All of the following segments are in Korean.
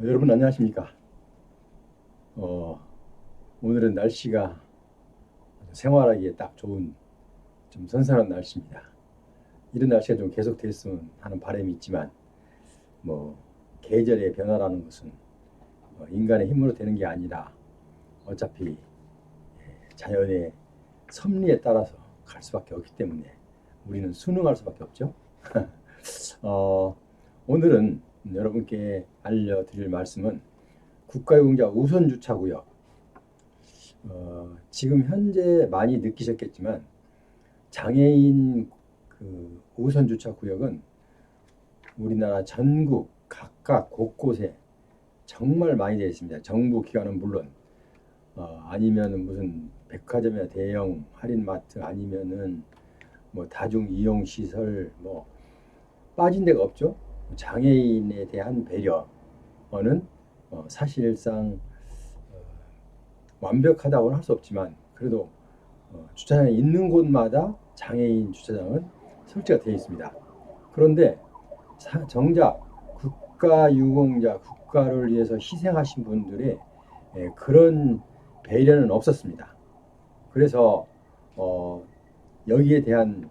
여러분 안녕하십니까? 오늘은 날씨가 생활하기에 딱 좋은 좀 선선한 날씨입니다. 이런 날씨가 좀 계속 됐으면 하는 바람이 있지만 뭐 계절의 변화라는 것은 인간의 힘으로 되는 게 아니라 어차피 자연의 섭리에 따라서 갈 수밖에 없기 때문에 우리는 순응할 수밖에 없죠. 어, 오늘은 여러분께 알려드릴 말씀은 국가유공자 우선주차구역. 지금 현재 많이 느끼셨겠지만 장애인 그 우선주차구역은 우리나라 전국 각각 곳곳에 정말 많이 되어 있습니다. 정부 기관은 물론 아니면은 무슨 백화점이나 대형 할인마트 아니면은 뭐 다중 이용 시설 뭐 빠진 데가 없죠. 장애인에 대한 배려는 사실상 완벽하다고는 할 수 없지만 그래도 주차장이 있는 곳마다 장애인 주차장은 설치가 되어 있습니다. 그런데 정작 국가유공자, 국가를 위해서 희생하신 분들의 그런 배려는 없었습니다. 그래서 여기에 대한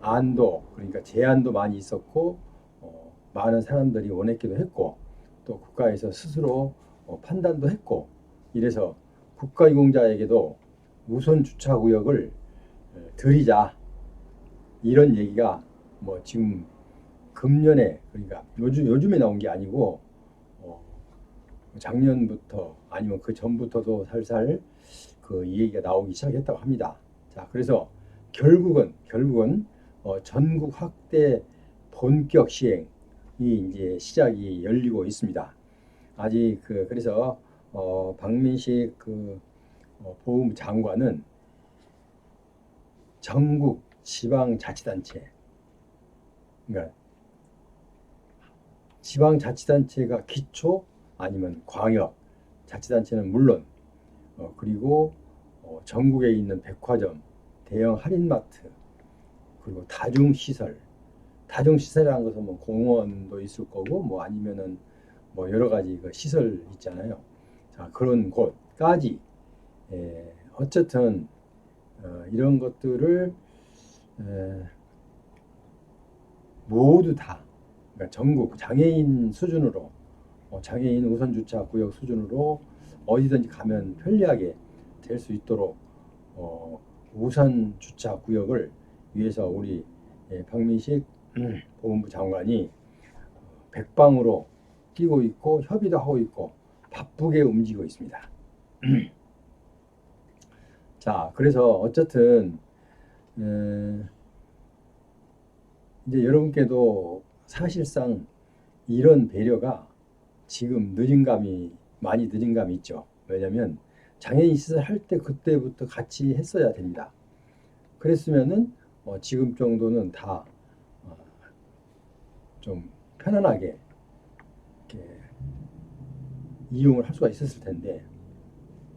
안도, 그러니까 제한도 많이 있었고 많은 사람들이 원했기도 했고 또 국가에서 스스로 판단도 했고 이래서 국가유공자에게도 우선 주차구역을 드리자 이런 얘기가 뭐 지금 금년에 그러니까 요즘에 나온 게 아니고 작년부터 아니면 그 전부터도 살살 그 얘기가 나오기 시작했다고 합니다. 자, 그래서 결국은 전국 확대 본격 시행이 이제 시작이 열리고 있습니다. 아직 그래서 박민식 보훈 장관은 전국 지방자치단체, 그러니까 지방자치단체가 기초 아니면 광역 자치단체는 물론 그리고 전국에 있는 백화점, 대형 할인마트 그리고 다중시설이라는 것은 뭐 공원도 있을 거고 뭐 아니면은 뭐 여러 가지 그 시설 있잖아요. 자, 그런 곳까지 어쨌든 이런 것들을 모두 다 그러니까 전국 장애인 수준으로 장애인 우선 주차 구역 수준으로 어디든지 가면 편리하게 될 수 있도록 우선 주차 구역을 위해서 우리 박민식 보훈부 장관이 백방으로 뛰고 있고 협의도 하고 있고 바쁘게 움직이고 있습니다. 자, 그래서 어쨌든 이제 여러분께도 사실상 이런 배려가 지금 많이 늦은 감이 있죠. 왜냐하면 장애인 시설 할 때 그때부터 같이 했어야 됩니다. 그랬으면은 지금 정도는 다 좀 편안하게 이렇게 이용을 할 수가 있었을 텐데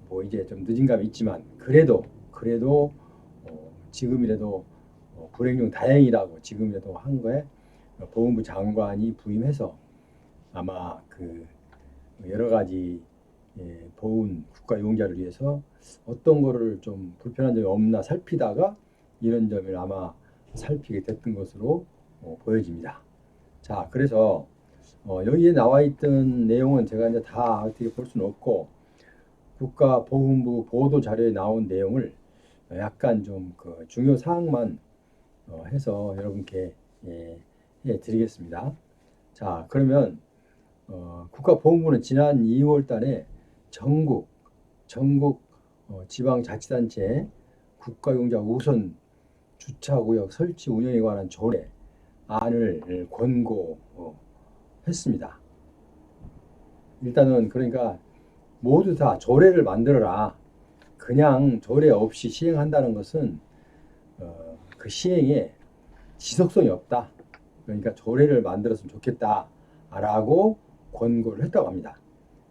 뭐 이제 좀 늦은 감이 있지만 그래도 지금이라도 불행 중 다행이라고 지금이라도 한 거에 보훈부 장관이 부임해서 아마 그 여러 가지 보훈 국가유공자를 위해서 어떤 거를 좀 불편한 점이 없나 살피다가 이런 점을 아마 살피게 됐던 것으로 보여집니다. 자, 그래서 여기에 나와 있던 내용은 제가 이제 다 어떻게 볼 수는 없고 국가보훈부 보도 자료에 나온 내용을 약간 좀 그 중요 사항만 해서 여러분께 해드리겠습니다. 자, 그러면 국가보훈부는 지난 2월 달에 전국 지방자치단체 국가용자 우선 주차구역 설치 운영에 관한 조례 안을 권고했습니다. 일단은 그러니까 모두 다 조례를 만들어라. 그냥 조례 없이 시행한다는 것은 그 시행에 지속성이 없다. 그러니까 조례를 만들었으면 좋겠다라고 권고를 했다고 합니다.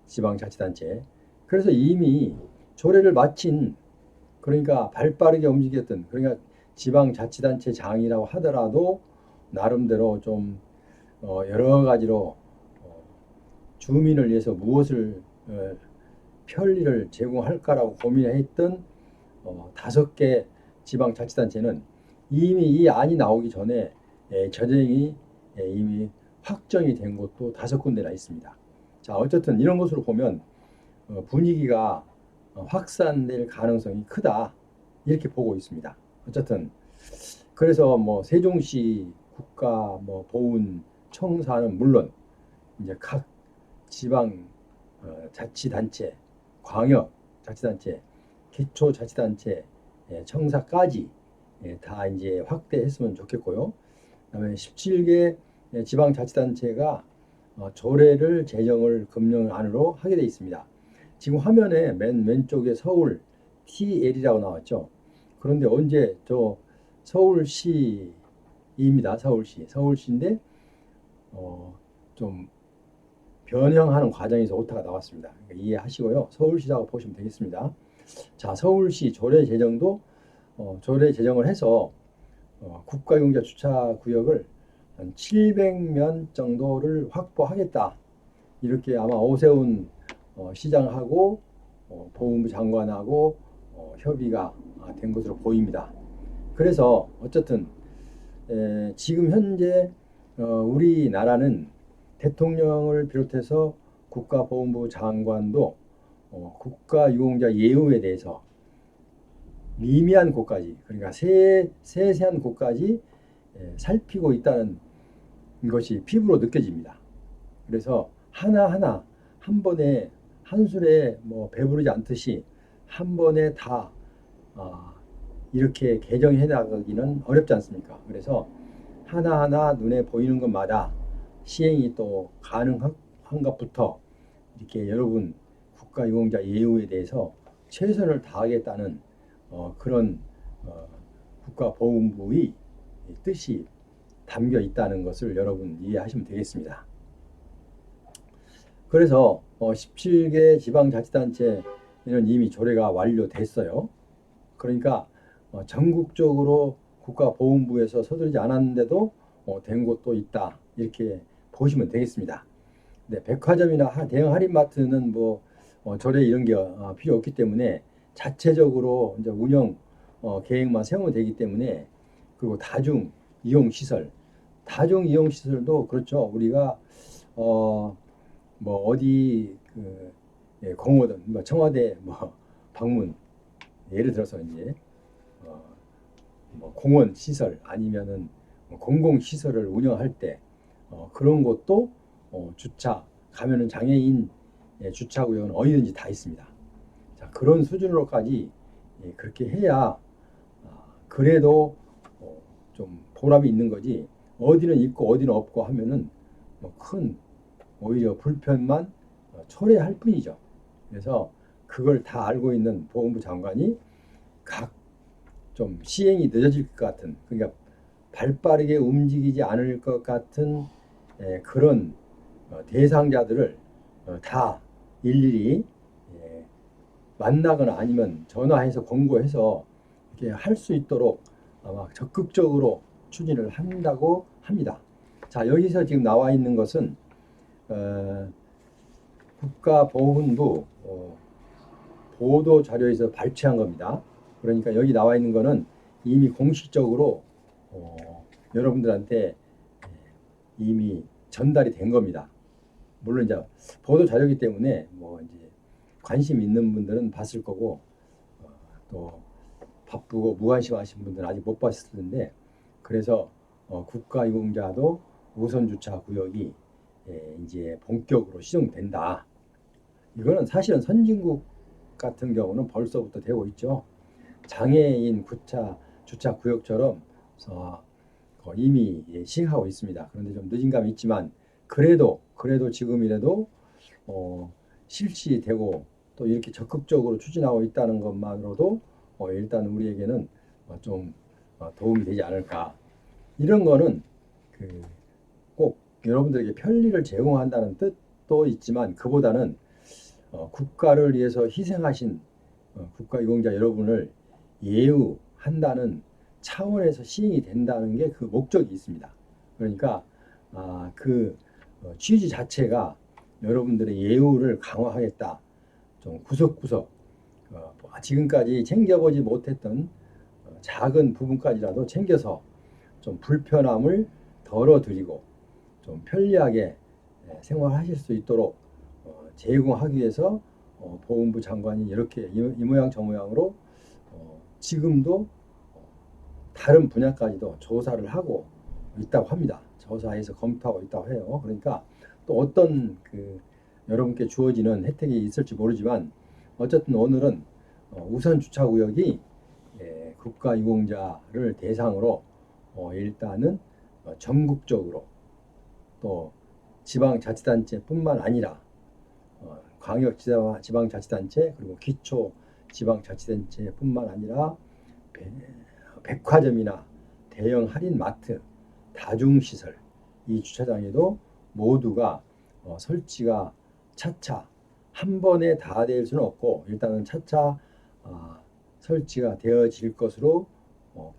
지방자치단체. 그래서 이미 조례를 마친 그러니까 발빠르게 움직였던 그러니까 지방자치단체장이라고 하더라도 나름대로 좀 여러 가지로 주민을 위해서 무엇을 편리를 제공할까라고 고민했던 5개 지방자치단체는 이미 이 안이 나오기 전에 전쟁이 이미 확정이 된 곳도 5군데나 있습니다. 자, 어쨌든 이런 것으로 보면 분위기가 확산될 가능성이 크다 이렇게 보고 있습니다. 어쨌든 그래서 뭐 세종시 국가 뭐 보훈 청사는 물론 이제 각 지방 자치단체, 광역 자치단체, 기초자치단체, 청사까지 다 이제 확대했으면 좋겠고요. 그다음에 17개 지방자치단체가 조례를 제정을 금년안으로 하게 돼 있습니다. 지금 화면에 맨 왼쪽에 서울 TL이라고 나왔죠. 그런데 언제 서울시입니다. 서울시인데 좀 변형하는 과정에서 오타가 나왔습니다. 그러니까 이해하시고요. 서울시라고 보시면 되겠습니다. 자, 서울시 조례 제정도 조례 제정을 해서 국가용자 주차 구역을 한 700면 정도를 확보하겠다. 이렇게 아마 오세훈 시장하고 보훈부 장관하고 협의가 된 것으로 보입니다. 그래서 어쨌든 지금 현재 우리나라는 대통령을 비롯해서 국가보훈부 장관도 국가유공자 예우에 대해서 미미한 곳까지, 그러니까 세세한 곳까지 살피고 있다는 것이 피부로 느껴집니다. 그래서 하나하나 한 번에 한 술에 뭐 배부르지 않듯이 한 번에 다 이렇게 개정해 나가기는 어렵지 않습니까? 그래서 하나하나 눈에 보이는 것마다 시행이 또 가능한 것부터 이렇게 여러분 국가유공자 예우에 대해서 최선을 다하겠다는 그런 국가보훈부의 뜻이 담겨 있다는 것을 여러분 이해하시면 되겠습니다. 그래서 17개 지방자치단체는 이미 조례가 완료됐어요. 그러니까 전국적으로 국가보훈부에서 서두르지 않았는데도 된 곳도 있다 이렇게 보시면 되겠습니다. 네, 백화점이나 대형 할인마트는 뭐 조례 이런 게 필요 없기 때문에 자체적으로 이제 운영 계획만 세우면 되기 때문에, 그리고 다중 이용 시설도 그렇죠. 우리가 뭐 어디 공원은 뭐 청와대 뭐 방문, 예를 들어서 이제 뭐 공원 시설 아니면은 공공 시설을 운영할 때 그런 것도 주차 가면은 장애인 주차구역은 어디든지 다 있습니다. 자, 그런 수준으로까지 그렇게 해야 그래도 좀 보람이 있는 거지, 어디는 있고 어디는 없고 하면은 뭐 큰 오히려 불편만 초래할 뿐이죠. 그래서 그걸 다 알고 있는 보훈부 장관이 각 좀 시행이 늦어질 것 같은, 그러니까 발빠르게 움직이지 않을 것 같은 그런 대상자들을 다 일일이 만나거나 아니면 전화해서 권고해서 이렇게 할 수 있도록 아마 적극적으로 추진을 한다고 합니다. 자, 여기서 지금 나와 있는 것은 국가보훈부 보도 자료에서 발췌한 겁니다. 그러니까 여기 나와 있는 거는 이미 공식적으로 여러분들한테 이미 전달이 된 겁니다. 물론 이제 보도 자료이기 때문에 뭐 이제 관심 있는 분들은 봤을 거고 또 바쁘고 무관심하신 분들은 아직 못 봤을 텐데, 그래서 국가유공자도 우선 주차 구역이 이제 본격으로 시정된다. 이거는 사실은 선진국 같은 경우는 벌써부터 되고 있죠. 장애인 주차 구역처럼 이미 시행하고 있습니다. 그런데 좀 늦은 감이 있지만 그래도 지금이라도 실시되고 또 이렇게 적극적으로 추진하고 있다는 것만으로도 일단 우리에게는 좀 도움이 되지 않을까. 이런 거는 꼭 여러분들에게 편리를 제공한다는 뜻도 있지만, 그보다는 국가를 위해서 희생하신 국가유공자 여러분을 예우한다는 차원에서 시행이 된다는 게 그 목적이 있습니다. 그러니까 그 취지 자체가 여러분들의 예우를 강화하겠다. 좀 구석구석 지금까지 챙겨보지 못했던 작은 부분까지라도 챙겨서 좀 불편함을 덜어드리고 좀 편리하게 생활하실 수 있도록 제공하기 위해서 보훈부 장관이 이렇게 이 모양 저 모양으로 지금도 다른 분야까지도 조사를 하고 있다고 합니다. 조사해서 검토하고 있다고 해요. 그러니까 또 어떤 여러분께 주어지는 혜택이 있을지 모르지만 어쨌든 오늘은 우선 주차구역이 국가유공자를 대상으로 일단은 전국적으로 또 지방자치단체뿐만 아니라 광역지방자치단체 그리고 기초지방자치단체뿐만 아니라 백화점이나 대형 할인마트, 다중시설 이 주차장에도 모두가 설치가 차차 한 번에 다 될 수는 없고 일단은 차차 설치가 되어질 것으로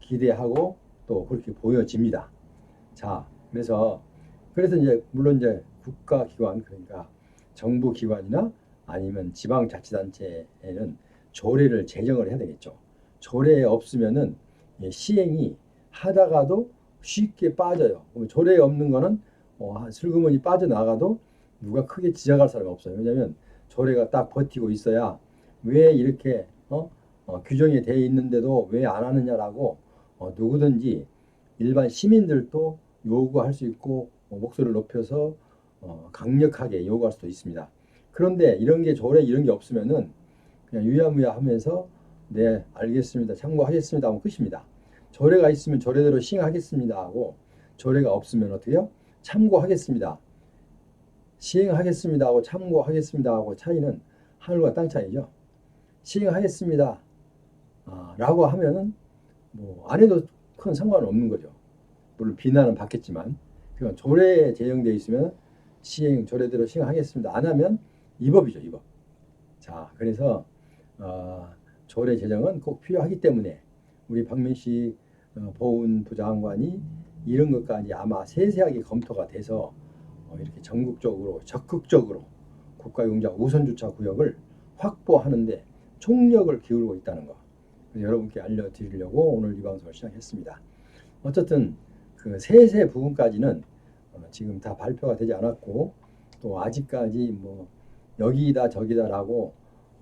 기대하고 또 그렇게 보여집니다. 자, 그래서 이제 물론 이제 국가기관 그러니까 정부기관이나 아니면 지방자치단체에는 조례를 제정을 해야 되겠죠. 조례 없으면은 시행이 하다가도 쉽게 빠져요. 조례 없는 거는 슬그머니 빠져나가도 누가 크게 지적할 사람이 없어요. 왜냐하면 조례가 딱 버티고 있어야 왜 이렇게 규정이 돼 있는데도 왜 안 하느냐라고 누구든지 일반 시민들도 요구할 수 있고 목소리를 높여서 강력하게 요구할 수도 있습니다. 그런데 이런 게 조례 이런 게 없으면은 그냥 유야무야 하면서 네 알겠습니다 참고하겠습니다 하면 끝입니다. 조례가 있으면 조례대로 시행하겠습니다 하고 조례가 없으면 어떻게요? 참고하겠습니다. 시행하겠습니다 하고 참고하겠습니다 하고 차이는 하늘과 땅 차이죠. 시행하겠습니다 라고 하면은 뭐 안 해도 큰 상관은 없는 거죠. 물론 비난은 받겠지만 그건 조례에 제정되어 있으면 조례대로 시행하겠습니다. 안 하면 위법이죠, 위법. 자, 그래서 조례 제정은 꼭 필요하기 때문에 우리 박민식 보훈부 장관이 이런 것까지 아마 세세하게 검토가 돼서 이렇게 전국적으로 적극적으로 국가용자 우선주차 구역을 확보하는데 총력을 기울이고 있다는 거 여러분께 알려드리려고 오늘 이 방송을 시작했습니다. 어쨌든 그 세세 부분까지는 지금 다 발표가 되지 않았고 또 아직까지 뭐 여기다 저기다라고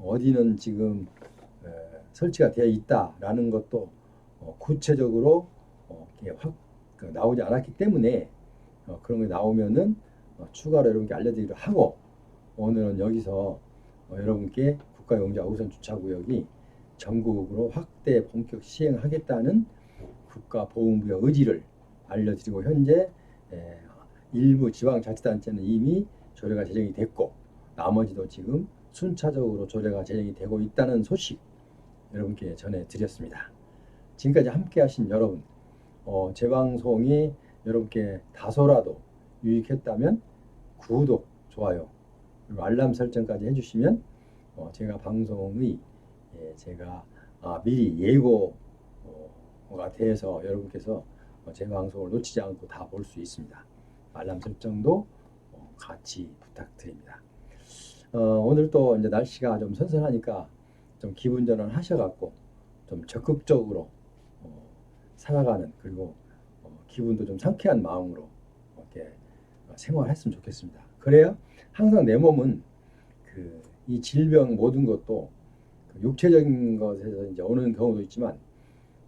어디는 지금 설치가 되어 있다라는 것도 구체적으로 확 나오지 않았기 때문에 그런 게 나오면은 추가로 여러분께 알려드리려 하고 오늘은 여기서 여러분께 국가용자 우선 주차구역이 전국으로 확대 본격 시행하겠다는 국가보훈부의 의지를 알려드리고 현재 일부 지방자치단체는 이미 조례가 제정이 됐고 나머지도 지금 순차적으로 조례가 제정이 되고 있다는 소식 여러분께 전해드렸습니다. 지금까지 함께 하신 여러분 제 방송이 여러분께 다소라도 유익했다면 구독, 좋아요 그리고 알람 설정까지 해주시면 제가 방송의 제가 미리 예고가 돼서 여러분께서 제 방송을 놓치지 않고 다 볼 수 있습니다. 알람 설정도 같이 부탁드립니다. 오늘 또 이제 날씨가 좀 선선하니까 좀 기분 전환 하셔갖고 좀 적극적으로 살아가는 그리고 기분도 좀 상쾌한 마음으로 이렇게 생활했으면 좋겠습니다. 그래야 항상 내 몸은 이 질병 모든 것도 육체적인 것에서 이제 오는 경우도 있지만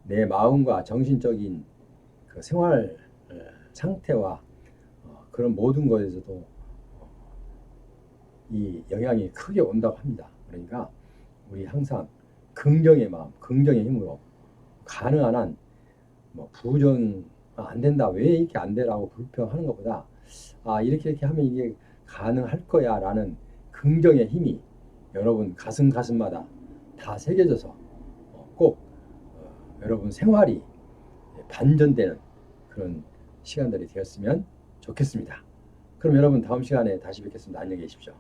내 마음과 정신적인 생활 상태와 그런 모든 것에서도 이 영향이 크게 온다고 합니다. 그러니까 우리 항상 긍정의 마음, 긍정의 힘으로 가능한 한 부정 안 된다 왜 이렇게 안 되라고 불평하는 것보다 이렇게 하면 이게 가능할 거야 라는 긍정의 힘이 여러분 가슴마다 다 새겨져서 꼭 여러분 생활이 반전되는 그런 시간들이 되었으면 좋겠습니다. 그럼 여러분 다음 시간에 다시 뵙겠습니다. 안녕히 계십시오.